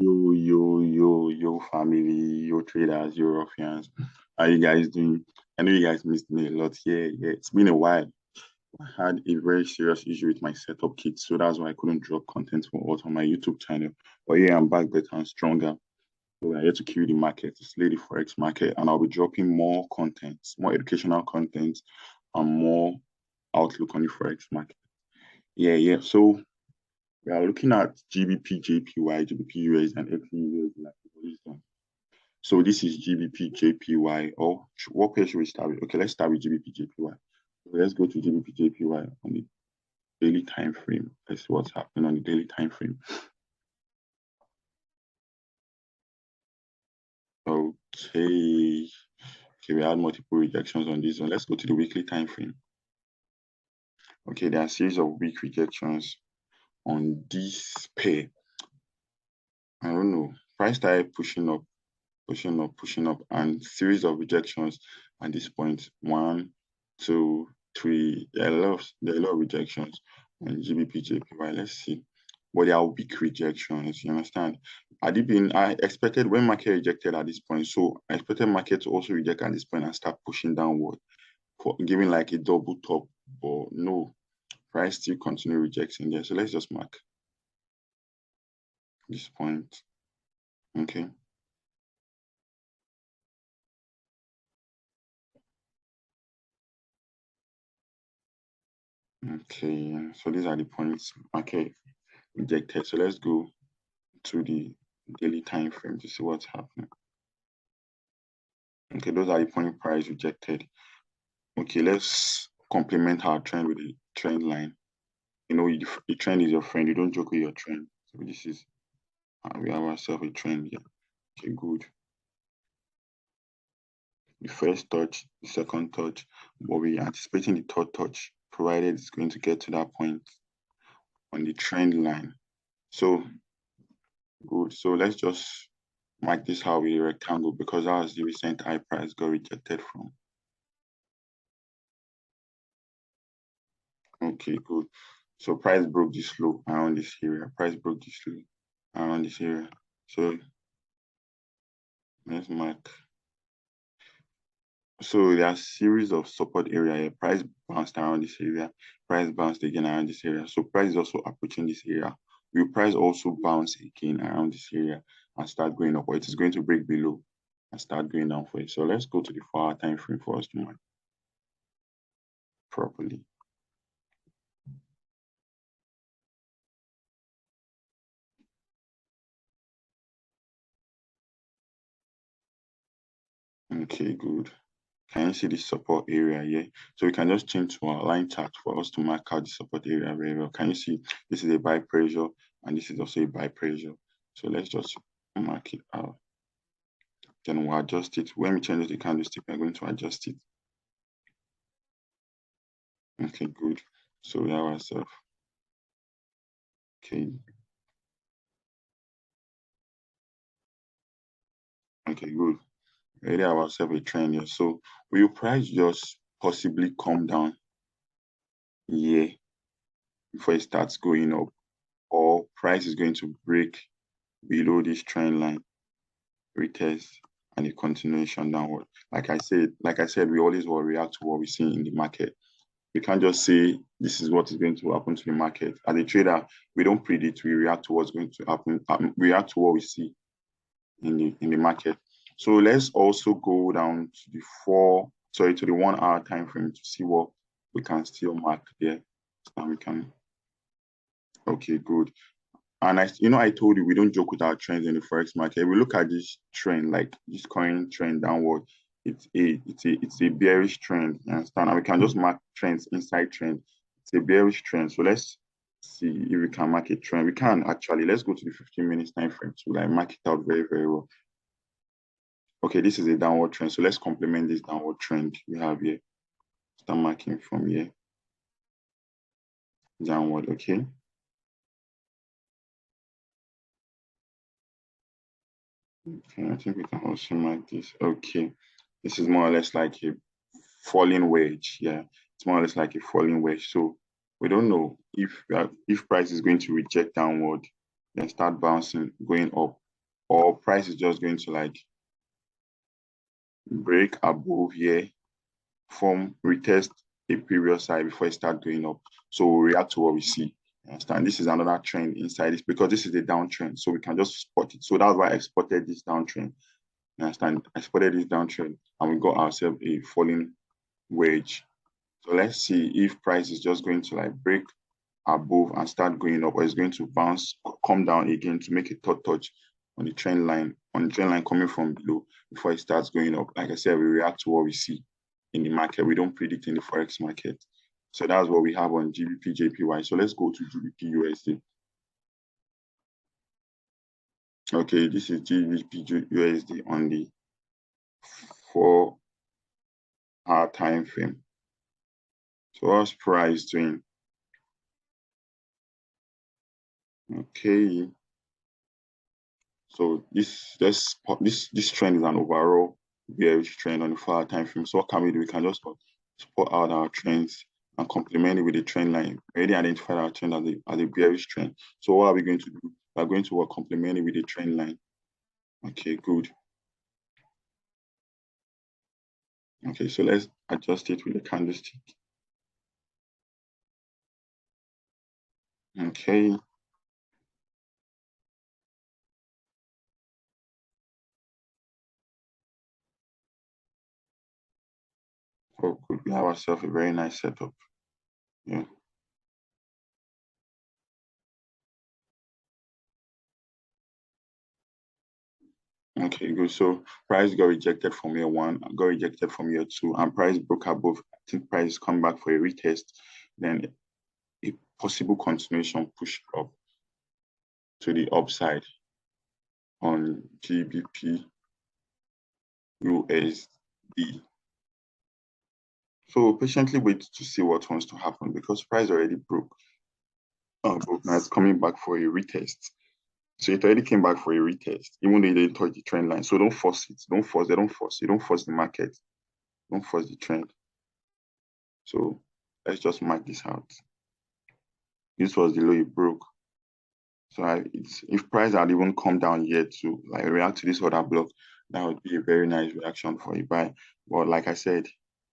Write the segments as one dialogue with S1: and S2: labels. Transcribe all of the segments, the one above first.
S1: Yo, family, yo, traders, yo, ruffians. How you guys doing? I know you guys missed me a lot. Yeah. It's been a while. I had a very serious issue with my setup kit, so that's why I couldn't drop content on my YouTube channel. But yeah, I'm back better and stronger. So we're here to kill the market, to slay the Forex market, and I'll be dropping more content, more educational content, and more outlook on the Forex market. Yeah. So we are looking at GBPJPY, GBPUSD, and XAUUSD like we've always done. So this is GBPJPY, or what page should we start with? Okay, let's start with GBPJPY. So let's go to GBPJPY on the daily time frame. Let's see what's happening on the daily time frame. Okay, we had multiple rejections on this one. Let's go to the weekly time frame. Okay, there are a series of weak rejections on this pair. I don't know. Price started pushing up, and series of rejections at this point. 1, 2, 3. There are a lot of rejections on GBPJPY. Let's see. But there are weak rejections, you understand? I expected when market rejected at this point, so I expected market to also reject at this point and start pushing downward, for giving like a double top, but no, price still continue rejecting there. So let's just mark this point. Okay. Okay, so these are the points market rejected. So let's go to the daily time frame to see what's happening. Okay, those are the point price rejected. Okay, let's complement our trend with the trend line. You know, the trend is your friend. You don't joke with your trend. So this is, we have ourselves a trend here. Okay, good. The first touch, the second touch, but we're anticipating the third touch, provided it's going to get to that point on the trend line. So good. So let's just mark this how with a rectangle because that was the recent high price got rejected from. Okay, good. So price broke this low around this area. Price broke this low around this area. So let's mark. So there are series of support area here. Price bounced around this area. Price bounced again around this area. So price is also approaching this area. Will price also bounce again around this area and start going up, or it is going to break below and start going down for it? So let's go to the 4-hour time frame for us to mark properly. Okay, good. Can you see the support area here? So we can just change to our line chart for us to mark out the support area very well. Can you see this is a buy pressure and this is also a buy pressure? So let's just mark it out. Then we'll adjust it. When we change the candlestick, we're going to adjust it. Okay, good. So we have ourselves. Okay. Okay, good. We already have ourselves a trend here. So will price just possibly come down here before it starts going up, or price is going to break below this trend line, retest, and a continuation downward? Like I said, we always will react to what we see in the market. We can't just say this is what is going to happen to the market. As a trader, we don't predict, we react to what's going to happen, we react to what we see in the market. So let's also go down to the 1 hour time frame to see what we can still mark there. And we can, okay, good. And I told you we don't joke with our trends in the Forex market. If we look at this trend, like this current trend downward, it's a bearish trend. You understand? And we can just mark trends inside trend. It's a bearish trend. So let's see if we can mark a trend. We can actually. Let's go to the 15 minutes time frame to like mark it out very, very well. Okay, this is a downward trend. So let's complement this downward trend we have here. Start marking from here. Downward, okay. Okay, I think we can also mark this. Okay, this is more or less like a falling wedge. Yeah, it's more or less like a falling wedge. So we don't know if price is going to reject downward, then start bouncing, going up, or price is just going to like break above here, form, retest a previous high before it start going up. So we'll react to what we see. You understand? This is another trend inside this because this is the downtrend. So we can just spot it. So that's why I spotted this downtrend. You understand? I spotted this downtrend and we got ourselves a falling wedge. So let's see if price is just going to like break above and start going up, or it's going to bounce, come down again to make a third touch on the trend line, coming from below before it starts going up. Like I said, we react to what we see in the market. We don't predict in the Forex market. So that's what we have on GBPJPY. So let's go to GBPUSD. Okay, this is GBPUSD on the 4-hour time frame. So what's price doing? Okay. So this trend is an overall bearish trend on the 4-hour time frame. So what can we do? We can just support out our trends and complement it with the trend line. We already identified our trend as a bearish trend. So what are we going to do? We are going to complement it with the trend line. Okay, good. Okay, so let's adjust it with the candlestick. Okay. Oh, good. We have ourselves a very nice setup. Yeah. Okay, good. So price got rejected from year one, got rejected from year two, and price broke above. I think price come back for a retest, then a possible continuation push up to the upside on GBPUSD. So patiently wait to see what wants to happen because price already broke. Broke now it's coming back for a retest. So it already came back for a retest, even though it didn't touch the trend line. So don't force it. Don't force. They don't force. You don't force the market. Don't force the trend. So let's just mark this out. This was the low it broke. So if price had even come down here to like react to this other block, that would be a very nice reaction for a buy. But like I said,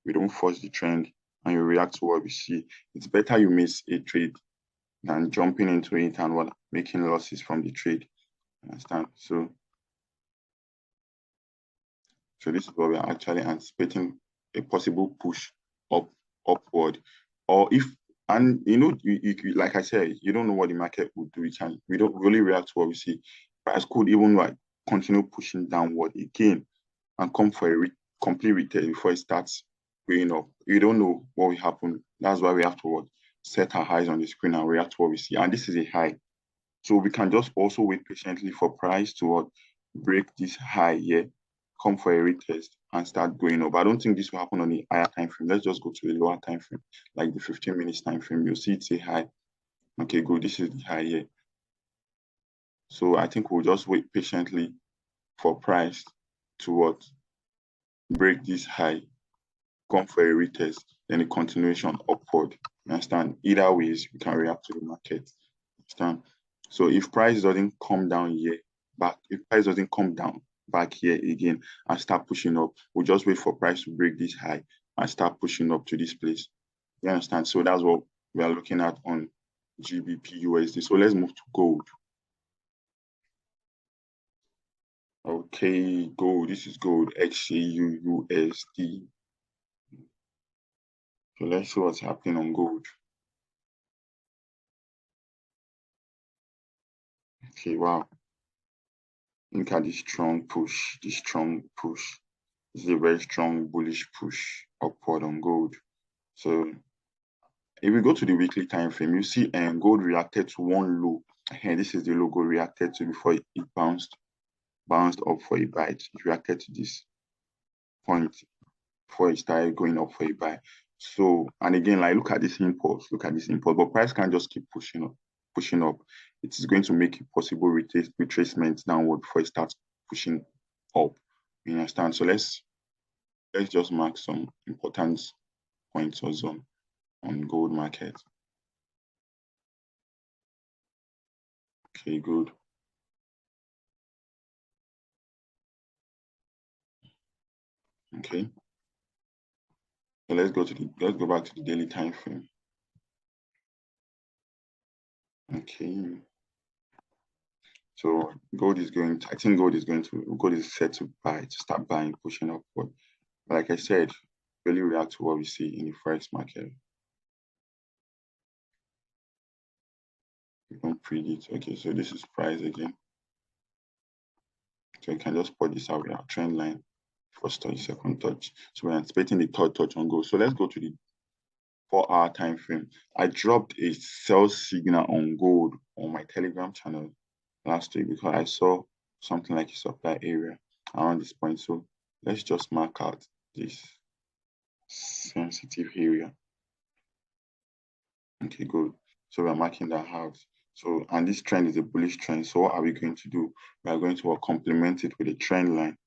S1: we don't force the trend and you react to what we see. It's better you miss a trade than jumping into it and making losses from the trade. Understand? So this is what we are actually anticipating, a possible push upward. Or if, and like I said, you don't know what the market will do. We don't really react to what we see. Price could even like continue pushing downward again and come for a complete retest before it starts going up. You don't know what will happen. That's why we have to set our eyes on the screen and react to what we see. And this is a high. So we can just also wait patiently for price to break this high here, come for a retest and start going up. I don't think this will happen on the higher time frame. Let's just go to a lower time frame, like the 15 minutes time frame. You'll see it's a high. Okay, good. This is the high here. So I think we'll just wait patiently for price to break this high, come for a retest, then a continuation upward. You understand? Either ways, we can react to the market. Understand? So if price doesn't come down here, if price doesn't come down back here again and start pushing up, we'll just wait for price to break this high and start pushing up to this place. You understand? So that's what we are looking at on GBPUSD. So let's move to gold. Okay, gold. This is gold, XAUUSD. So let's see what's happening on gold. Okay, wow. Look at this strong push, this strong push. This is a very strong bullish push upward on gold. So if we go to the weekly time frame, you see gold reacted to one low. And this is the low gold reacted to before it bounced up for a buy. It reacted to this point before it started going up for a buy. So, and again, like look at this impulse, but price can't just keep pushing up. It is going to make a possible retracement downward before it starts pushing up. You understand? So let's just mark some important points also on gold market. Okay, good. Okay. So let's go back to the daily time frame. Okay. So gold is set to start buying, pushing upward. Like I said, really react to what we see in the Forex market. We don't predict. Okay, so this is price again. So you can just put this out with our trend line, first touch, second touch. So we're anticipating the third touch on gold. So let's go to the 4-hour time frame. I dropped a sell signal on gold on my Telegram channel last week because I saw something like a supply area around this point. So let's just mark out this sensitive area. Okay, good. So we're marking that out. So, and this trend is a bullish trend. So what are we going to do? We are going to complement it with a trend line.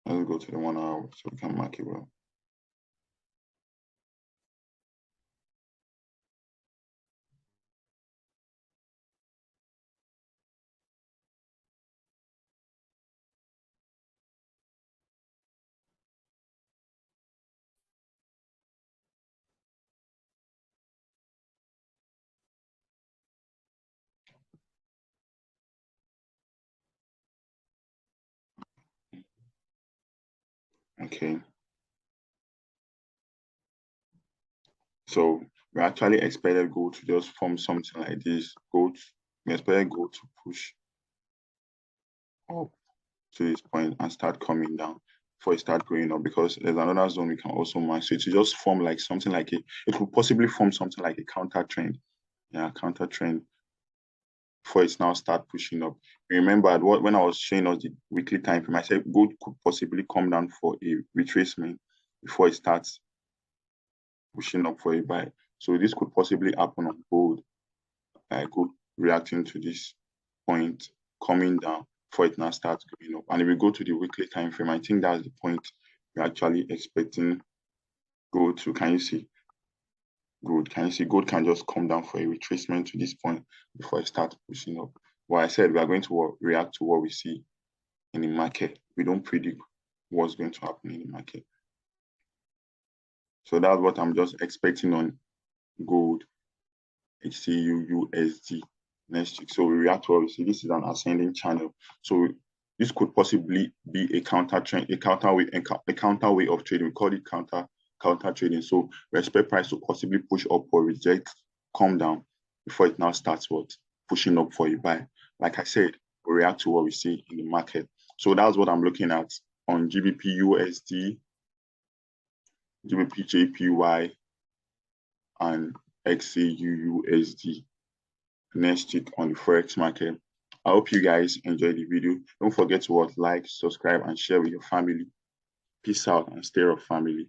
S1: Let's go to the 1 hour so we can mark it well. Okay. So we actually expected gold to just form something like this. We expected gold to push up to this point and start coming down before it start going up, because there's another zone we can also mark. So to just form like something like it could possibly form something like a counter trend. Yeah, counter trend before it's now start pushing up. Remember when I was showing us the weekly time frame, I said gold could possibly come down for a retracement before it starts pushing up for a buy. So this could possibly happen on gold, gold reacting to this point, coming down before it now starts going up. And if we go to the weekly time frame, I think that's the point we're actually expecting gold to. Can you see gold? Can you see gold can just come down for a retracement to this point before it starts pushing up? Well, I said we are going to react to what we see in the market. We don't predict what's going to happen in the market. So that's what I'm just expecting on gold, XAUUSD next week. So we react to what we see. This is an ascending channel. So this could possibly be a counter trend, a counter way of trading. We call it counter trading. So we expect price to possibly push up or reject, come down before it now starts pushing up for a buy. Like I said, we react to what we see in the market. So that's what I'm looking at on GBPUSD, GBPJPY, and XAUUSD next week on the Forex market. I hope you guys enjoyed the video. Don't forget to like, subscribe, and share with your family. Peace out and stay up, family.